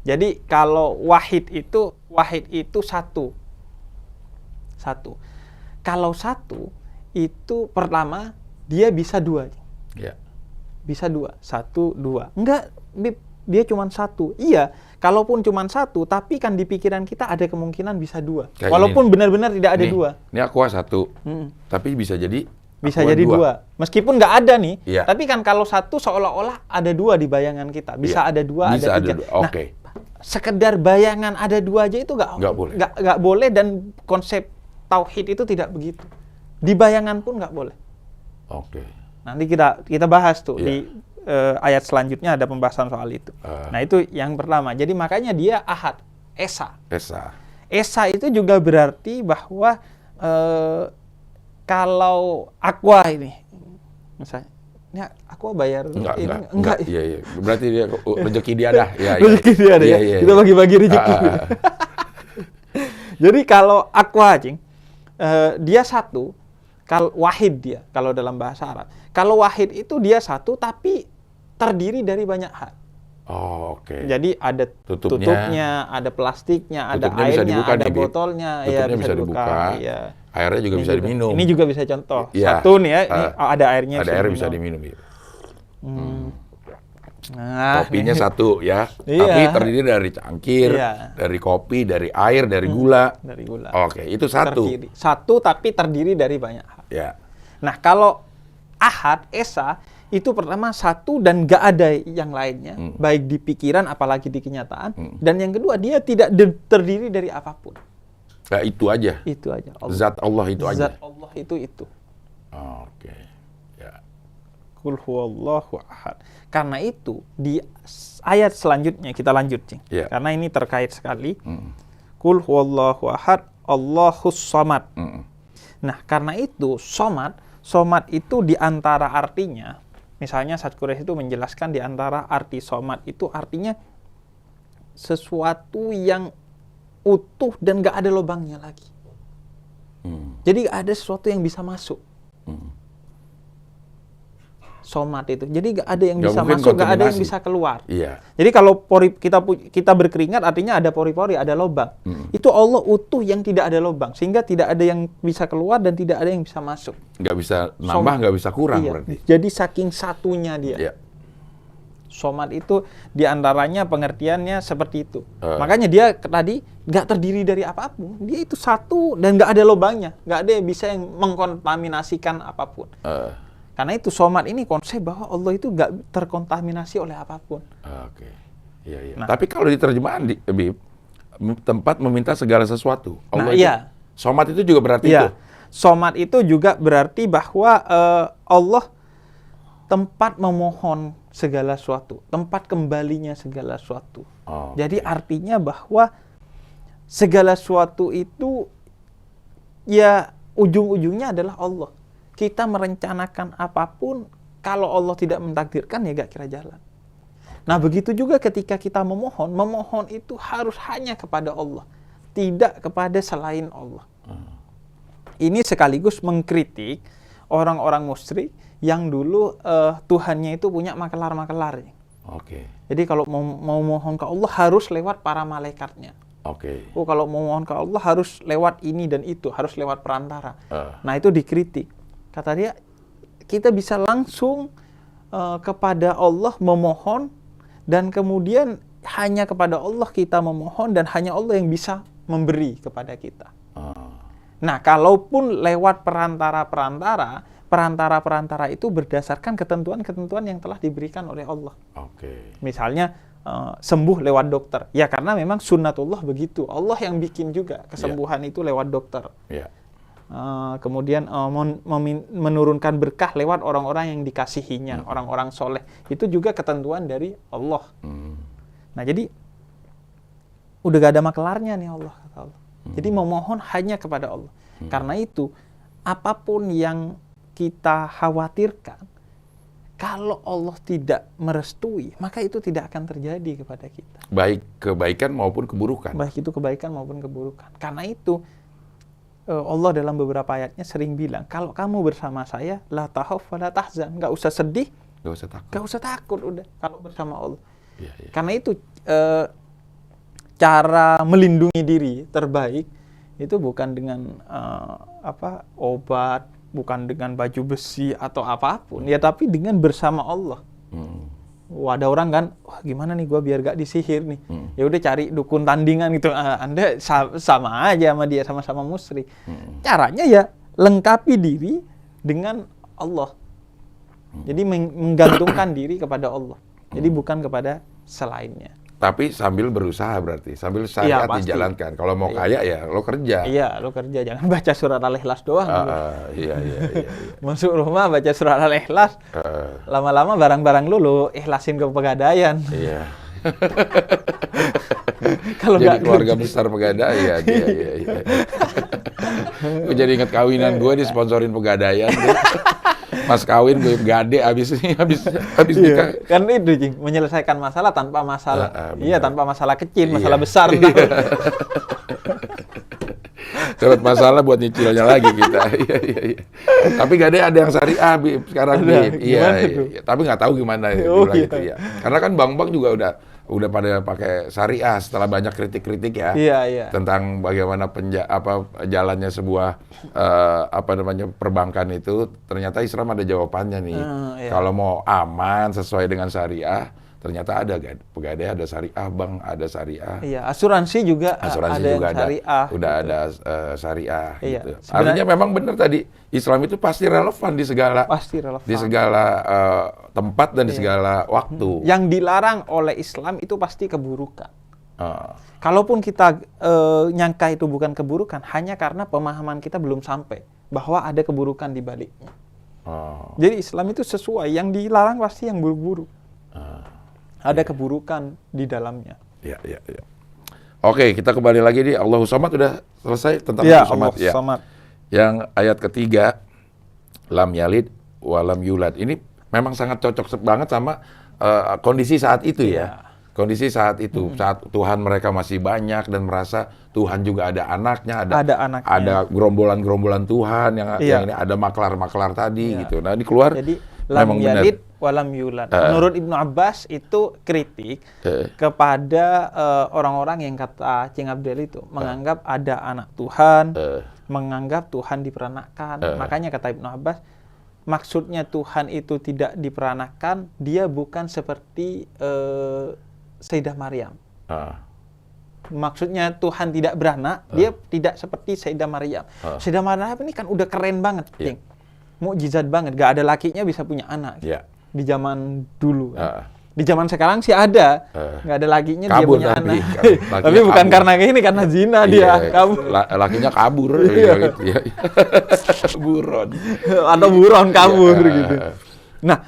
Jadi kalau wahid itu satu. Kalau satu itu pertama dia bisa dua. Yeah. Bisa dua, satu, dua. Enggak, dia cuma satu. Iya, kalaupun cuma satu, tapi kan di pikiran kita ada kemungkinan bisa dua. Kayak walaupun benar-benar tidak ada dua. Ini aqua satu, tapi bisa jadi dua. Meskipun nggak ada nih, iya. Tapi kan kalau satu seolah-olah ada dua di bayangan kita. Bisa ada dua, bisa ada tiga. Nah, sekedar bayangan ada dua aja itu nggak boleh dan konsep tauhid itu tidak begitu. Di bayangan pun nggak boleh. Nanti kita bahas tuh di ayat selanjutnya ada pembahasan soal itu. Nah itu yang pertama. Jadi makanya dia ahad, esa. Esa itu juga berarti bahwa kalau aqua ini, misalnya, ini aqua bayar enggak. Iya. Berarti dia rezeki dia dah. Rezeki dia dah. Kita bagi-bagi rezeki. Jadi kalau aqua, Cing, dia satu, kalau wahid dia, kalau dalam bahasa Arab. Kalau wahid itu dia satu, tapi terdiri dari banyak hal. Oh, oke. Jadi ada tutupnya, ada plastiknya, ada Tutupnya bisa airnya, dibuka ada nih, Bib. botolnya. Tutupnya bisa dibuka. Iya. Airnya juga bisa diminum. Ini juga bisa contoh. Iya. Satu nih ya, ini ada airnya. Ada air bisa diminum. Ya. Nah, Kopinya satu ya, Iya. tapi terdiri dari cangkir, Iya. dari kopi, dari air, dari gula. dari gula. Oke, itu satu. Satu tapi terdiri dari banyak hal. Ya. Nah, kalau ahad, esa, itu pertama satu dan gak ada yang lainnya, baik di pikiran apalagi di kenyataan. Dan yang kedua, dia tidak terdiri dari apapun. Nah, itu aja. Itu aja. Allah. Zat Allah itu aja. Zat Allah itu. Oke. Ya. Qul huwallahu ahad. Karena itu di ayat selanjutnya kita lanjut, Cing. Yeah. Karena ini terkait sekali. Qul huwallahu ahad, Allahus samad. Nah, karena itu somad itu di antara artinya, misalnya Ustaz Quraisy itu menjelaskan di antara arti somad itu artinya sesuatu yang utuh dan gak ada lubangnya lagi. Jadi gak ada sesuatu yang bisa masuk. Somad itu. Jadi gak ada yang bisa masuk, gak ada yang bisa keluar. Iya. Jadi kalau kita berkeringat artinya ada pori-pori, ada lubang. Itu Allah utuh yang tidak ada lubang. Sehingga tidak ada yang bisa keluar dan tidak ada yang bisa masuk. Nggak bisa nambah, nggak bisa kurang Iya. berarti. Jadi saking satunya dia. Iya. Somad itu diantaranya pengertiannya seperti itu. Makanya dia tadi nggak terdiri dari apapun. Dia itu satu dan nggak ada lubangnya. Nggak ada yang bisa yang mengkontaminasikan apapun. Karena itu somad ini konsep bahwa Allah itu nggak terkontaminasi oleh apapun. Oke. Iya, iya. Nah. Tapi kalau di terjemahan, Bib, tempat meminta segala sesuatu. Allah Nah, itu, iya. somad itu juga berarti itu. Iya. Somad itu juga berarti bahwa Allah tempat memohon segala sesuatu, tempat kembalinya segala sesuatu. Oh, Jadi artinya bahwa segala sesuatu itu ya ujung-ujungnya adalah Allah. Kita merencanakan apapun, kalau Allah tidak mentakdirkan ya gak kira jalan. Nah, begitu juga ketika kita memohon itu harus hanya kepada Allah, tidak kepada selain Allah. Ini sekaligus mengkritik orang-orang musyrik yang dulu Tuhannya itu punya makelar-makelar. Oke. Jadi kalau mau mohon ke Allah harus lewat para malaikatnya. Oke. Oh, kalau mau mohon ke Allah harus lewat ini dan itu, harus lewat perantara. Nah, itu dikritik. Kata dia, kita bisa langsung kepada Allah memohon, dan kemudian hanya kepada Allah kita memohon, dan hanya Allah yang bisa memberi kepada kita. Nah, kalaupun lewat perantara itu berdasarkan ketentuan-ketentuan yang telah diberikan oleh Allah. Oke. Misalnya, sembuh lewat dokter. Ya, karena memang sunnatullah begitu. Allah yang bikin juga kesembuhan itu lewat dokter. Iya. Kemudian menurunkan berkah lewat orang-orang yang dikasihinya, orang-orang soleh. Itu juga ketentuan dari Allah. Nah, jadi udah gak ada makelarnya nih Allah, kata Allah. Jadi memohon hanya kepada Allah. Karena itu, apapun yang kita khawatirkan, kalau Allah tidak merestui, maka itu tidak akan terjadi kepada kita. Baik kebaikan maupun keburukan. Baik itu kebaikan maupun keburukan. Karena itu, Allah dalam beberapa ayatnya sering bilang, kalau kamu bersama saya, la takhaf wa la tahzan. Nggak usah sedih, Nggak usah takut. nggak usah takut udah kalau bersama Allah. Iya, iya. Karena itu cara melindungi diri terbaik itu bukan dengan obat, bukan dengan baju besi atau apapun, ya tapi dengan bersama Allah. Wah, ada orang kan, wah gimana nih gue biar gak disihir nih. Ya udah cari dukun tandingan gitu. Anda sama aja sama dia, sama-sama musyrik. Caranya ya lengkapi diri dengan Allah. Jadi menggantungkan diri kepada Allah. Jadi bukan kepada selainnya. Tapi sambil berusaha berarti, sambil syariat dijalankan. Kalau mau kaya ya lo kerja. Iya, lo kerja. Jangan baca surat Al-Ikhlas doang. Iya. Masuk rumah baca surat Al-Ikhlas. Lama-lama barang-barang lo ikhlasin ke pegadaian. Iya. Kalau jadi nggak keluarga besar pegadaian. Iya. Gue jadi ingat kawinan gue disponsorin pegadaian. Pas kawin gue gade habis nikah. Kan itu Jing, menyelesaikan masalah tanpa masalah. Iya, tanpa masalah kecil, masalah besar. dapat masalah buat nyicilnya lagi kita. Iya, iya, iya. Tapi gak ada yang syariah Bib, sekarang Bib. Iya, iya. Tapi nggak tahu gimana Oh, iya. gitu ya. Karena kan bank-bank juga udah pada pakai syariah setelah banyak kritik-kritik ya. Iya, iya. Tentang bagaimana jalannya sebuah perbankan itu, ternyata Islam ada jawabannya nih. Iya. Kalau mau aman sesuai dengan syariah, ternyata ada Pegadaian ada syariah, bank ada syariah. Iya, asuransi juga Asuransi ada juga yang syariah. udah ada syariah Iya, gitu. sebenarnya- Artinya memang benar tadi Islam itu pasti relevan di segala Pasti relevan. di segala tempat dan di segala waktu. Yang dilarang oleh Islam itu pasti keburukan. Ah, Kalaupun kita nyangka itu bukan keburukan, hanya karena pemahaman kita belum sampai bahwa ada keburukan di baliknya. Jadi Islam itu sesuai, yang dilarang pasti yang buruk-buruk. Ada keburukan di dalamnya. ya, ya, ya. Oke, kita kembali lagi di Allahu Samad, udah selesai tentang Ya, Allahu Samad. Allah Samad. Yang ayat ketiga, lam yalid walam yulad. Ini memang sangat cocok banget sama kondisi saat itu ya. Kondisi saat itu, saat Tuhan mereka masih banyak dan merasa Tuhan juga ada anaknya, ada gerombolan-gerombolan Tuhan yang ini ada maklar-maklar tadi gitu. Nah, ini keluar. Jadi lam yalid walam yulad. Menurut Ibnu Abbas itu kritik kepada orang-orang yang kata Cing Abdel itu menganggap ada anak Tuhan, menganggap Tuhan diperanakan. Makanya kata Ibnu Abbas, maksudnya Tuhan itu tidak diperanakan, dia bukan seperti Sayyidah Maryam. Maksudnya Tuhan tidak beranak, dia tidak seperti Sayyidah Maryam. Sayyidah Maryam ini kan udah keren banget, Cing. Mukjizat banget, gak ada lakinya bisa punya anak. Di zaman dulu. Di zaman sekarang sih ada, nggak ada lakinya dia punya anak. Tapi bukan kabur. Karena ini, karena zina dia kabur. Lakinya kabur, gitu ya. Buron. Atau buron kabur gitu. Nah,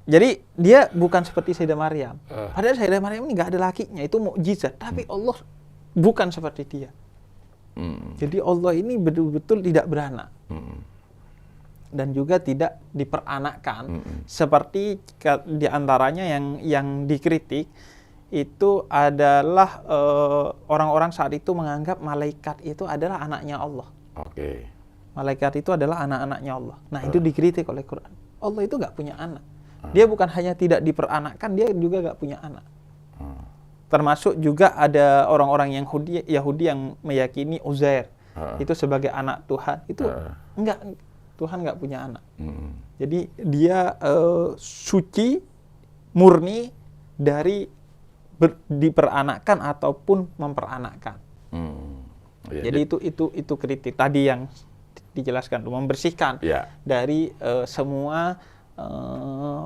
jadi dia bukan seperti Sayyidah Maryam. Padahal Sayyidah Maryam ini nggak ada lakinya, itu mukjizat. Tapi Allah bukan seperti dia. Jadi Allah ini betul-betul tidak beranak. Dan juga tidak diperanakkan. Seperti diantaranya yang dikritik itu adalah orang-orang saat itu menganggap malaikat itu adalah anaknya Allah. Malaikat itu adalah anak-anaknya Allah. Nah, itu dikritik oleh Quran. Allah itu nggak punya anak. Dia bukan hanya tidak diperanakkan, dia juga nggak punya anak. Termasuk juga ada orang-orang Yahudi yang meyakini Uzair itu sebagai anak Tuhan. Itu enggak, Tuhan nggak punya anak. Jadi dia suci, murni dari diperanakkan ataupun memperanakkan. Jadi itu kritik tadi yang dijelaskan, membersihkan dari semua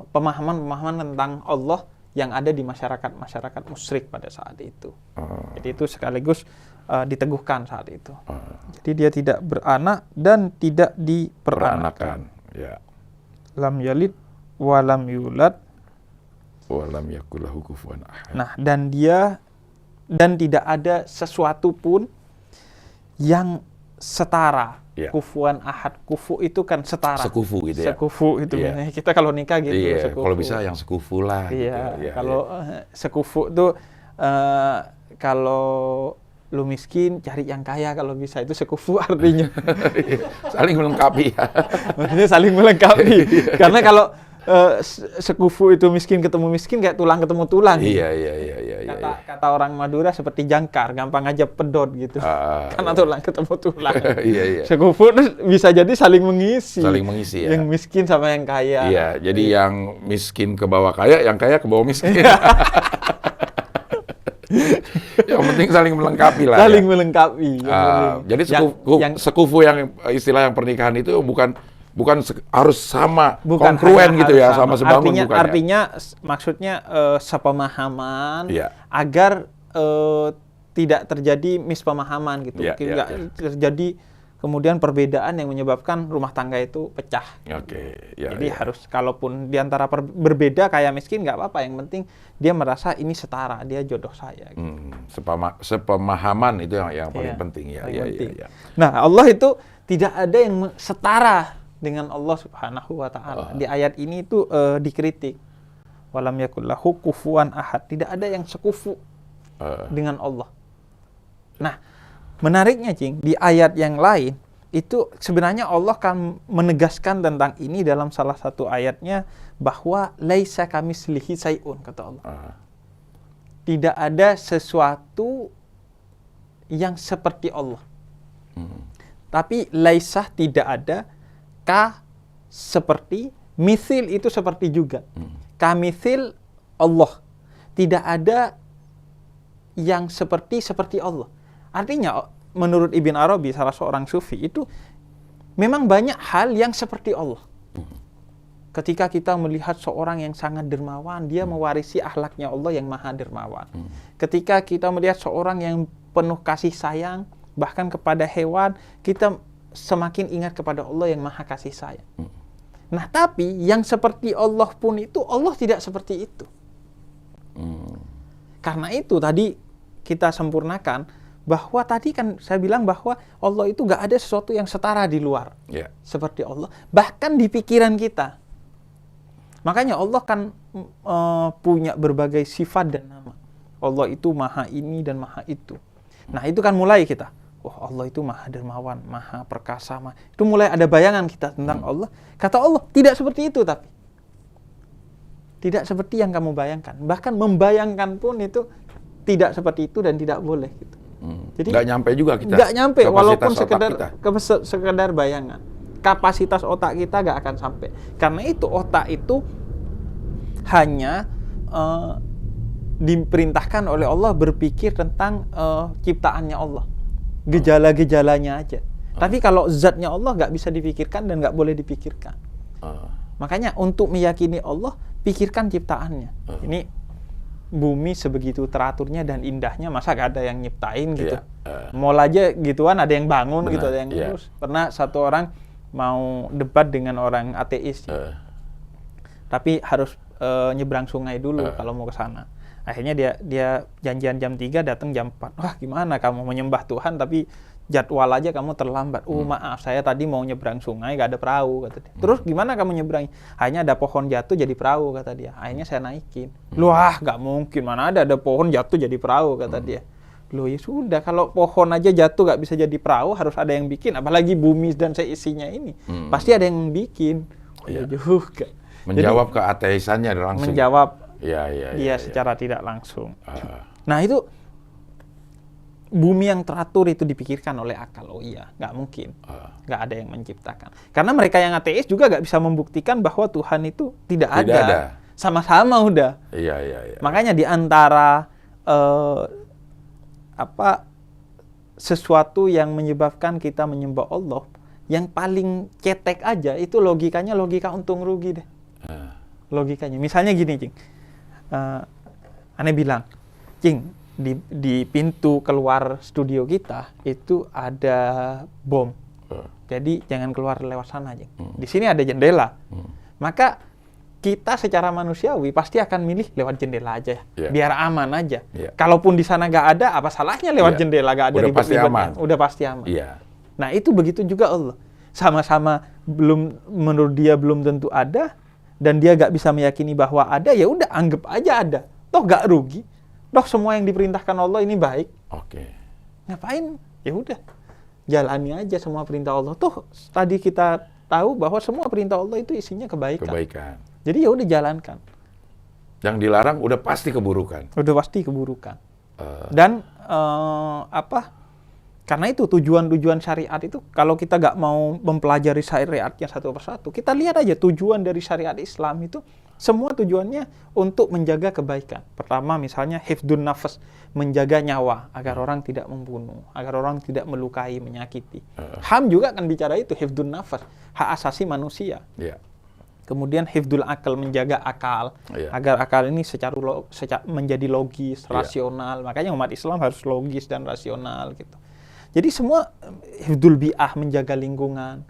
pemahaman-pemahaman tentang Allah yang ada di masyarakat musyrik pada saat itu. Jadi itu sekaligus diteguhkan saat itu. Jadi dia tidak beranak dan tidak diperanakan. Lam yalid walam yulad walam yakul lahu kufuwan ahad. Nah, dan tidak ada sesuatu pun yang setara. Kufuwan ahad. Kufu itu kan setara. Sekufu gitu ya. Sekufu itu biasanya kita kalau nikah gitu. Kalau bisa yang sekufu lah. Kalau sekufu itu kalau lu miskin cari yang kaya, kalau bisa itu sekufu artinya. Saling melengkapi ya. Maksudnya saling melengkapi. Karena kalau sekufu itu miskin ketemu miskin kayak tulang ketemu tulang. Iya. Kata orang Madura seperti jangkar, gampang aja pedot gitu. Karena tulang ketemu tulang. Sekufu bisa jadi saling mengisi. Saling mengisi ya. Yang miskin sama yang kaya. Iya, jadi yang miskin ke bawah kaya, yang kaya ke bawah miskin. Yang penting saling melengkapi lah. Saling melengkapi. Jadi sekufu yang istilah yang pernikahan itu bukan harus sama, kongruen gitu ya, sama sebangun bukan. Artinya maksudnya sepemahaman agar tidak terjadi mispemahaman gitu. Tidak terjadi kemudian perbedaan yang menyebabkan rumah tangga itu pecah. Jadi harus, kalaupun diantara berbeda kaya miskin nggak apa-apa, yang penting dia merasa ini setara, dia jodoh saya. Gitu. Sepemahaman itu yang paling penting ya. Nah, Allah itu tidak ada yang setara dengan Allah Subhanahu wa Ta'ala. Di ayat ini itu dikritik. Walam yakul lahu kufuwan ahad. Tidak ada yang sekufu dengan Allah. Nah, menariknya, Cing, di ayat yang lain itu sebenarnya Allah kan menegaskan tentang ini dalam salah satu ayatnya bahwa laisa kamitslihi syai'un, kata Allah. Tidak ada sesuatu yang seperti Allah. Tapi laisa tidak ada, ka seperti, mithil itu seperti juga. Kamithil Allah. Tidak ada yang seperti Allah. Artinya menurut Ibn Arabi, salah seorang sufi, itu memang banyak hal yang seperti Allah. Ketika kita melihat seorang yang sangat dermawan, dia mewarisi akhlaknya Allah yang maha dermawan. Ketika kita melihat seorang yang penuh kasih sayang, bahkan kepada hewan, kita semakin ingat kepada Allah yang maha kasih sayang. Nah, tapi yang seperti Allah pun itu, Allah tidak seperti itu. Karena itu tadi kita sempurnakan, bahwa tadi kan saya bilang bahwa Allah itu gak ada sesuatu yang setara di luar. Seperti Allah. Bahkan di pikiran kita. Makanya Allah kan punya berbagai sifat dan nama. Allah itu maha ini dan maha itu. Nah, itu kan mulai kita. Wah, Allah itu maha dermawan, maha perkasa. Itu mulai ada bayangan kita tentang Allah. Kata Allah, tidak seperti itu tapi. Tidak seperti yang kamu bayangkan. Bahkan membayangkan pun itu tidak seperti itu dan tidak boleh gitu. Jadi nggak nyampe juga kita. Nggak nyampe, walaupun sekedar bayangan. Kapasitas otak kita nggak akan sampai. Karena itu otak itu hanya diperintahkan oleh Allah berpikir tentang ciptaannya Allah. Gejala-gejalanya aja. Tapi kalau zatnya Allah nggak bisa dipikirkan dan nggak boleh dipikirkan. Makanya untuk meyakini Allah, pikirkan ciptaannya. Ini bumi sebegitu teraturnya dan indahnya, masa gak ada yang nyiptain gitu. Mall aja gituan, ada yang bangun. Benar, gitu, ada yang ngurus. Pernah satu orang mau debat dengan orang ateis. Tapi harus nyebrang sungai dulu kalau mau ke sana. Akhirnya dia janjian jam 3, datang jam 4. Wah, gimana kamu menyembah Tuhan tapi jadwal aja kamu terlambat. Maaf, saya tadi mau nyebrang sungai, gak ada perahu, kata dia. Terus gimana kamu nyebrang? Akhirnya ada pohon jatuh jadi perahu, kata dia. Akhirnya saya naikin. Wah, gak mungkin, mana ada pohon jatuh jadi perahu, kata dia. Loh, ya sudah, kalau pohon aja jatuh gak bisa jadi perahu, harus ada yang bikin. Apalagi bumi dan seisinya ini. Pasti ada yang bikin. Ya juga. Menjawab ke ateisannya langsung. Menjawab dia secara tidak langsung. Nah, itu bumi yang teratur itu dipikirkan oleh akal. Oh iya, nggak mungkin. Nggak ada yang menciptakan. Karena mereka yang ateis juga nggak bisa membuktikan bahwa Tuhan itu tidak ada. Sama-sama udah. Iya. Makanya di antara sesuatu yang menyebabkan kita menyembah Allah, yang paling cetek aja itu logikanya logika untung rugi deh. Logikanya. Misalnya gini, Cing. Aneh bilang, Cing, di pintu keluar studio kita itu ada bom. Jadi jangan keluar lewat sana aja. Di sini ada jendela. Maka kita secara manusiawi pasti akan milih lewat jendela aja, biar aman aja. Kalaupun di sana nggak ada, apa salahnya lewat jendela, nggak ada ribet-ribetnya. Udah pasti aman. Nah, itu begitu juga Allah. Sama-sama menurut dia belum tentu ada, dan dia nggak bisa meyakini bahwa ada, ya udah anggap aja ada. Toh nggak rugi. Toh semua yang diperintahkan Allah ini baik. Ngapain? Ya udah, jalani aja semua perintah Allah. Toh tadi kita tahu bahwa semua perintah Allah itu isinya kebaikan. Jadi ya udah jalankan. Yang dilarang udah pasti keburukan. Dan karena itu tujuan syariat itu, kalau kita nggak mau mempelajari syariatnya satu persatu, kita lihat aja tujuan dari syariat Islam itu semua tujuannya untuk menjaga kebaikan. Pertama misalnya hifdun nafas, menjaga nyawa agar orang tidak membunuh, agar orang tidak melukai, menyakiti. HAM juga kan bicara itu, hifdun nafas, hak asasi manusia. Kemudian hifdul akal, menjaga akal, agar akal ini secara menjadi logis, rasional. Makanya umat Islam harus logis dan rasional gitu. Jadi semua hifdul bi'ah, menjaga lingkungan.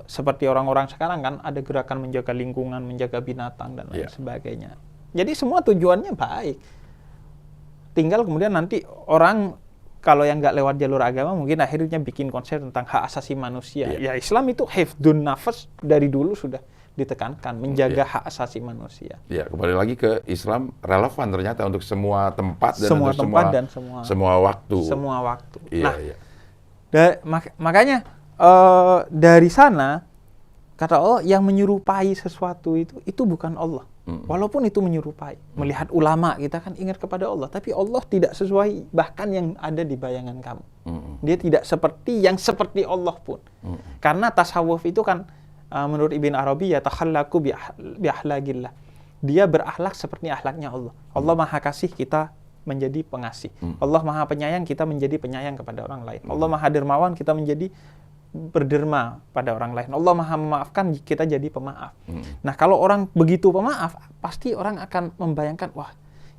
Seperti orang-orang sekarang kan ada gerakan menjaga lingkungan, menjaga binatang dan lain sebagainya. Jadi semua tujuannya baik. Tinggal kemudian nanti orang kalau yang nggak lewat jalur agama mungkin akhirnya bikin konsep tentang hak asasi manusia. Ya Islam itu hifdun nafas dari dulu sudah ditekankan, menjaga hak asasi manusia. Ya, kembali lagi ke Islam relevan ternyata untuk semua tempat dan Semua untuk tempat dan semua waktu. Semua waktu. Iya, Nah, iya. makanya dari sana kata Allah yang menyerupai sesuatu itu bukan Allah. Walaupun itu menyerupai. Melihat ulama kita kan ingat kepada Allah, tapi Allah tidak sesuai bahkan yang ada di bayangan kamu. Dia tidak seperti yang seperti Allah pun. Karena tasawuf itu kan menurut Ibn Arabi ya takhallaqu bi akhlaqillah. Dia berakhlak seperti akhlaknya Allah. Allah Maha Kasih, kita menjadi pengasih. Allah Maha Penyayang, kita menjadi penyayang kepada orang lain. Allah Maha Dermawan, kita menjadi berderma pada orang lain. Allah Maha Memaafkan, kita jadi pemaaf. Nah, kalau orang begitu pemaaf, pasti orang akan membayangkan, wah,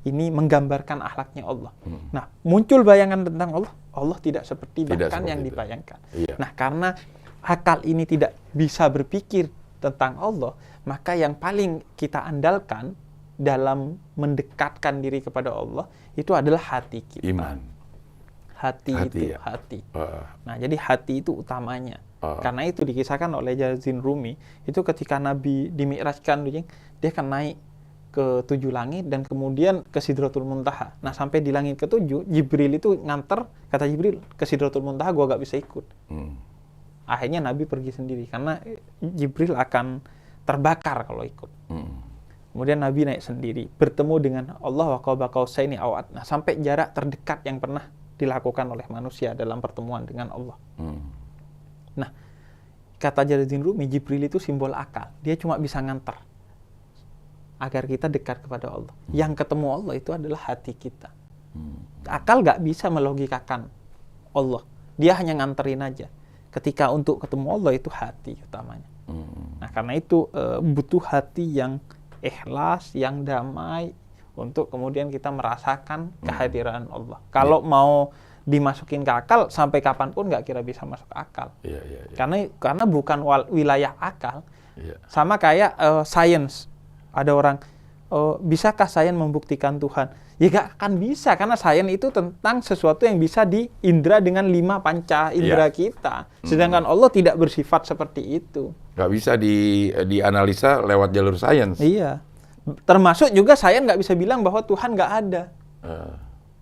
ini menggambarkan akhlaknya Allah. Nah, muncul bayangan tentang Allah, Allah tidak seperti bahkan yang dibayangkan. Iya. Nah, karena akal ini tidak bisa berpikir tentang Allah, maka yang paling kita andalkan dalam mendekatkan diri kepada Allah itu adalah hati kita. Iman. Hati itu, ya? hati. Nah, jadi hati itu utamanya. Karena itu dikisahkan oleh Jalaluddin Rumi, itu ketika Nabi dimi'rajkan, dia akan naik ke 7 langit dan kemudian ke Sidratul Muntaha. Nah, sampai di langit ke-7, Jibril itu nganter, kata Jibril, ke Sidratul Muntaha gua gak bisa ikut. Akhirnya Nabi pergi sendiri, karena Jibril akan terbakar kalau ikut. Kemudian Nabi naik sendiri, bertemu dengan Allah wa qaba qausaini aw adna, sampai jarak terdekat yang pernah dilakukan oleh manusia dalam pertemuan dengan Allah. Nah, kata Jalaluddin Rumi, Jibril itu simbol akal. Dia cuma bisa nganter agar kita dekat kepada Allah. Yang ketemu Allah itu adalah hati kita. Akal gak bisa melogikakan Allah. Dia hanya nganterin aja. Ketika untuk ketemu Allah itu hati utamanya. Nah, karena itu butuh hati yang ikhlas, yang damai, untuk kemudian kita merasakan kehadiran Allah. Kalau mau dimasukin ke akal, sampai kapanpun nggak kira bisa masuk akal. Karena bukan wilayah akal. Sama kayak sains. Ada orang, bisakah sains membuktikan Tuhan? Ya nggak akan bisa, karena sains itu tentang sesuatu yang bisa diindra dengan 5 panca indera kita. Sedangkan Allah tidak bersifat seperti itu. Nggak bisa dianalisa lewat jalur sains. Iya. Termasuk juga sains nggak bisa bilang bahwa Tuhan nggak ada.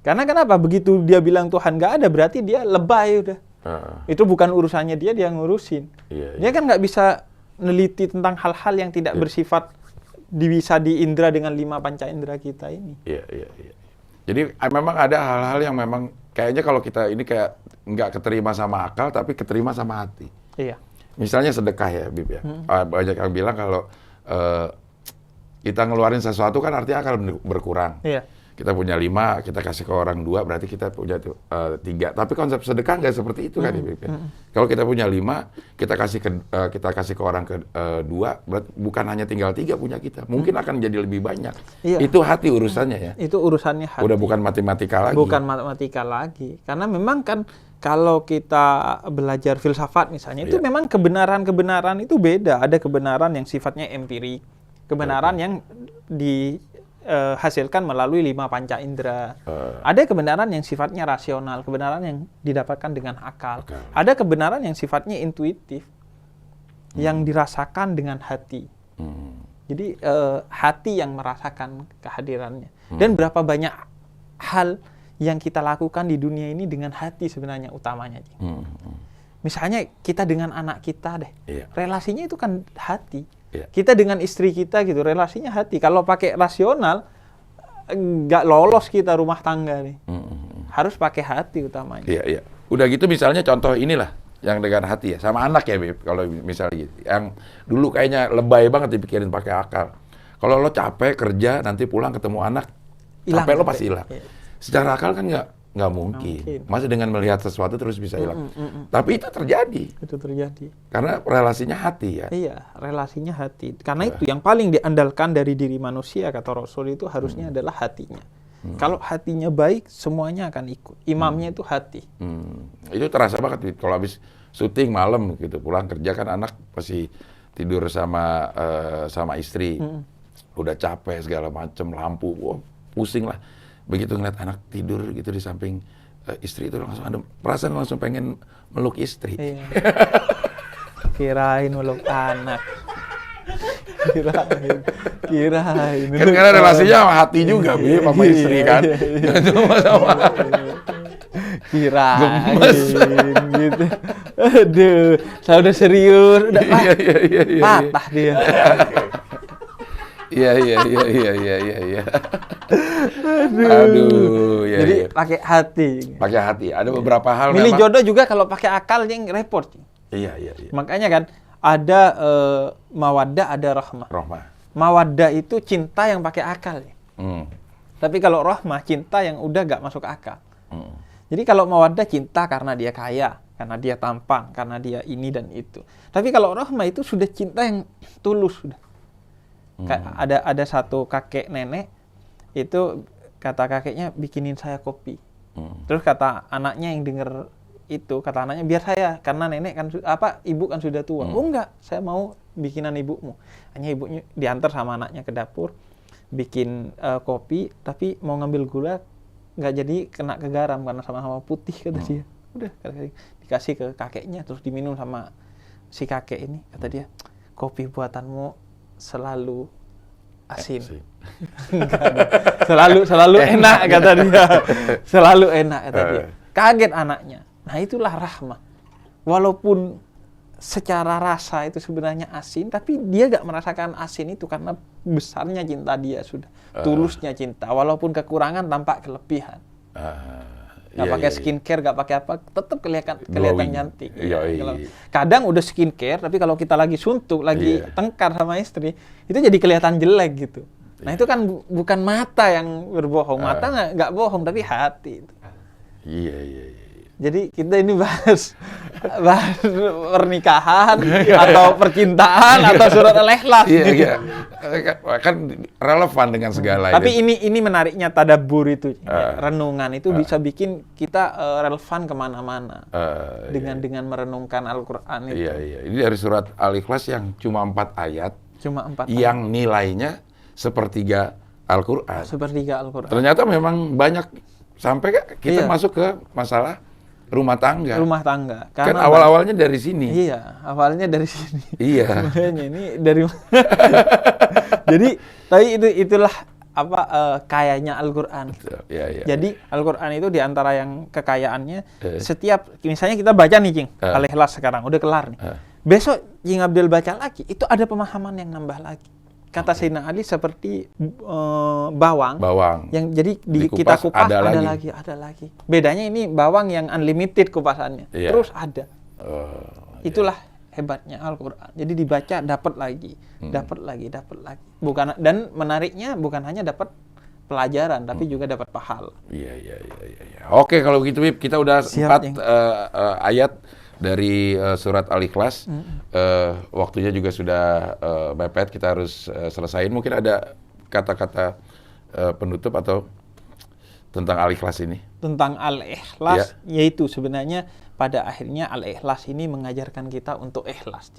Karena kenapa? Begitu dia bilang Tuhan nggak ada, berarti dia lebay udah. Itu bukan urusannya dia ngurusin. Dia kan nggak bisa neliti tentang hal-hal yang tidak bersifat bisa diindra dengan 5 panca indera kita ini. Iya. Jadi memang ada hal-hal yang memang kayaknya kalau kita ini kayak nggak keterima sama akal, tapi keterima sama hati. Iya. Misalnya sedekah ya, Bib ya. Banyak yang bilang kalau kita ngeluarin sesuatu kan artinya akan berkurang. Iya. Kita punya 5, kita kasih ke orang 2, berarti kita punya 3. Tapi konsep sedekah nggak seperti itu kan, Bib ya. Kalau kita punya 5, kita kasih ke orang 2, berarti bukan hanya tinggal 3 punya kita. Mungkin akan jadi lebih banyak. Iya. Itu hati urusannya ya. Itu urusannya hati. Udah bukan matematika lagi. Bukan matematika lagi. Karena memang kan kalau kita belajar filsafat misalnya, itu memang kebenaran-kebenaran itu beda. Ada kebenaran yang sifatnya empirik, kebenaran yang dihasilkan melalui 5 panca indera. Ada kebenaran yang sifatnya rasional, kebenaran yang didapatkan dengan akal. Ada kebenaran yang sifatnya intuitif, yang dirasakan dengan hati. Jadi hati yang merasakan kehadirannya. Dan berapa banyak hal yang kita lakukan di dunia ini dengan hati sebenarnya utamanya. Misalnya kita dengan anak kita deh, relasinya itu kan hati. Kita dengan istri kita gitu, relasinya hati. Kalau pakai rasional, nggak lolos kita rumah tangga nih. Harus pakai hati utamanya. Iya. Udah gitu misalnya contoh inilah yang dengan hati ya, sama anak ya, Bib. Kalau misalnya gitu, yang dulu kayaknya lebay banget dipikirin pakai akal. Kalau lo capek kerja, nanti pulang ketemu anak, capek lo pasti hilang. Secara akal kan nggak mungkin. Masih dengan melihat sesuatu terus bisa hilang. Tapi itu terjadi. Itu terjadi. Karena relasinya hati ya. Iya, relasinya hati. Karena itu yang paling diandalkan dari diri manusia, kata Rasul itu harusnya adalah hatinya. Kalau hatinya baik, semuanya akan ikut. Imamnya itu hati. Itu terasa banget. Kalau habis syuting malam gitu, pulang kerja kan anak pasti tidur sama istri. Udah capek segala macem, lampu, pusing lah. Begitu ngeliat anak tidur gitu di samping istri itu langsung ada perasaan langsung pengen meluk istri. Iya. Kirain meluk anak. Kirain. Kan karena relasinya sama hati juga, Bib, sama istri kan. Sama-sama. Kirain gitu. Aduh, saya udah serius, udah patah dia. Iya. Aduh, ya. Jadi pakai hati. Pakai hati. Ada beberapa hal Milih memang. jodoh juga kalau pakai akal yang repot. Iya. Makanya kan ada mawaddah, ada rahmah. Rohmah. Mawaddah itu cinta yang pakai akal. Hmm. Tapi kalau rahmah cinta yang udah gak masuk akal. Hmm. Jadi kalau mawaddah cinta karena dia kaya, karena dia tampang, karena dia ini dan itu. Tapi kalau rahmah itu sudah cinta yang tulus sudah. Ada satu kakek nenek itu kata kakeknya bikinin saya kopi. Terus kata anaknya yang denger itu, kata anaknya biar saya, karena nenek kan ibu kan sudah tua. Oh enggak, saya mau bikinan ibumu. Hanya ibunya diantar sama anaknya ke dapur bikin kopi, tapi mau ngambil gula nggak jadi, kena ke garam karena sama-sama putih kata dia. Udah dikasih ke kakeknya, terus diminum sama si kakek ini. Kata dia, kopi buatanmu selalu asin. selalu enak kata dia. Selalu enak kata dia. Kaget anaknya. Nah itulah rahmah. Walaupun secara rasa itu sebenarnya asin, tapi dia gak merasakan asin itu karena besarnya cinta dia sudah. Tulusnya cinta. Walaupun kekurangan tampak kelebihan. Gak pakai skincare, gak pakai apa, tetap kelihatan cantik. Kadang udah skincare, tapi kalau kita lagi suntuk, lagi tengkar sama istri, itu jadi kelihatan jelek gitu. Nah itu kan bukan mata yang berbohong, mata nggak bohong, tapi hati. Iya. Jadi kita ini bahas pernikahan atau percintaan atau surat Al-Ikhlas. Iya. Kan relevan dengan segala ini. Tapi ini menariknya tadabbur itu, renungan itu bisa bikin kita relevan kemana-mana dengan merenungkan Al-Quran itu. Iya. Ini dari surat Al-Ikhlas yang cuma 4 ayat. Cuma 4 yang nilainya sepertiga Al-Quran. Sepertiga Al-Quran. Ternyata memang banyak sampai kita masuk ke masalah rumah tangga. Karena kan awal-awalnya dari sini. Iya, awalnya dari sini. Iya. Makanya ini dari Jadi, tapi itulah kayanya Al-Quran. Iya. Jadi Al-Quran itu diantara yang kekayaannya, setiap misalnya kita baca nih Cing, Al-Ikhlas sekarang udah kelar nih. Besok Cing Abdul baca lagi, itu ada pemahaman yang nambah lagi. Kata Sayyidina Ali seperti bawang. Yang jadi kita kupas ada lagi. Bedanya ini bawang yang unlimited kupasannya. Terus ada. Itulah hebatnya Al-Quran. Jadi dibaca dapat lagi. Dan menariknya bukan hanya dapat pelajaran, tapi juga dapat pahala. Iya. Oke, kalau begitu Bib, kita udah 4 ayat dari surat Al-Ikhlas. Waktunya juga sudah mepet, kita harus selesaiin. Mungkin ada kata-kata penutup atau tentang Al-Ikhlas ini? Tentang Al-Ikhlas, yaitu sebenarnya pada akhirnya Al-Ikhlas ini mengajarkan kita untuk ikhlas.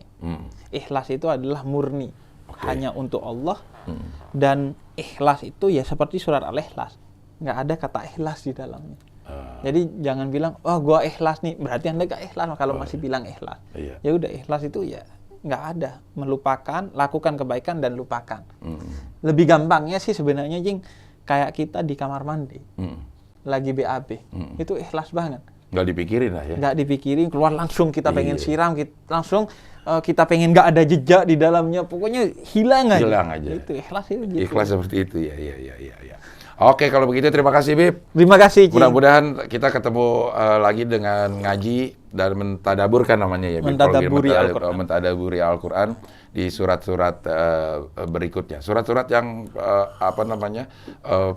Ikhlas itu adalah murni, hanya untuk Allah. Dan ikhlas itu ya seperti surat Al-Ikhlas, nggak ada kata ikhlas di dalamnya. Jadi jangan bilang, gua ikhlas nih, berarti Anda gak ikhlas kalau masih bilang ikhlas. Ya udah, ikhlas itu ya nggak ada, melupakan, lakukan kebaikan dan lupakan. Lebih gampangnya sih sebenarnya Jing, kayak kita di kamar mandi, lagi BAB, itu ikhlas banget. Nggak dipikirin lah ya. Nggak dipikirin, keluar langsung kita pengen siram, kita pengen nggak ada jejak di dalamnya, pokoknya hilang aja. Itu ikhlas itu. Gitu. Ikhlas seperti itu ya. Oke, kalau begitu terima kasih Bib. Terima kasih Cing. Mudah-mudahan kita ketemu lagi dengan ngaji dan mentadaburkan namanya ya Bib. Mentadaburi Al-Quran di surat-surat berikutnya. Surat-surat yang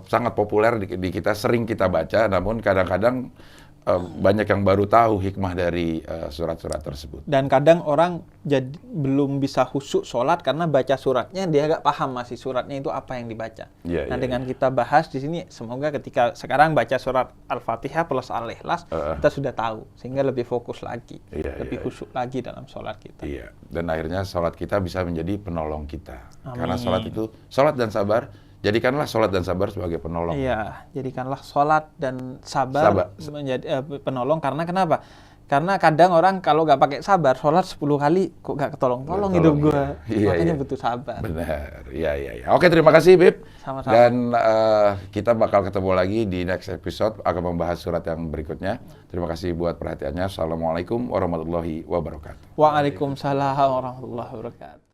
sangat populer di kita, sering kita baca, namun kadang-kadang banyak yang baru tahu hikmah dari surat-surat tersebut. Dan kadang orang belum bisa khusyuk sholat karena baca suratnya dia agak paham masih suratnya itu apa yang dibaca. Dengan kita bahas di sini, semoga ketika sekarang baca surat Al-Fatihah plus Al-Ikhlas, kita sudah tahu sehingga lebih fokus lagi, lebih khusyuk lagi dalam sholat kita. Dan akhirnya sholat kita bisa menjadi penolong kita. Amin. Karena sholat itu, sholat dan sabar. Jadikanlah sholat dan sabar sebagai penolong. Iya, jadikanlah sholat dan sabar menjadi penolong. Karena kenapa? Karena kadang orang kalau nggak pakai sabar, sholat 10 kali kok nggak ketolong-tolong hidup gua. Iya, Makanya iya. butuh sabar. Benar, iya. Oke, terima kasih, Bib. Sama-sama. Dan kita bakal ketemu lagi di next episode, akan membahas surat yang berikutnya. Terima kasih buat perhatiannya. Assalamualaikum warahmatullahi wabarakatuh. Waalaikumsalam warahmatullahi wabarakatuh.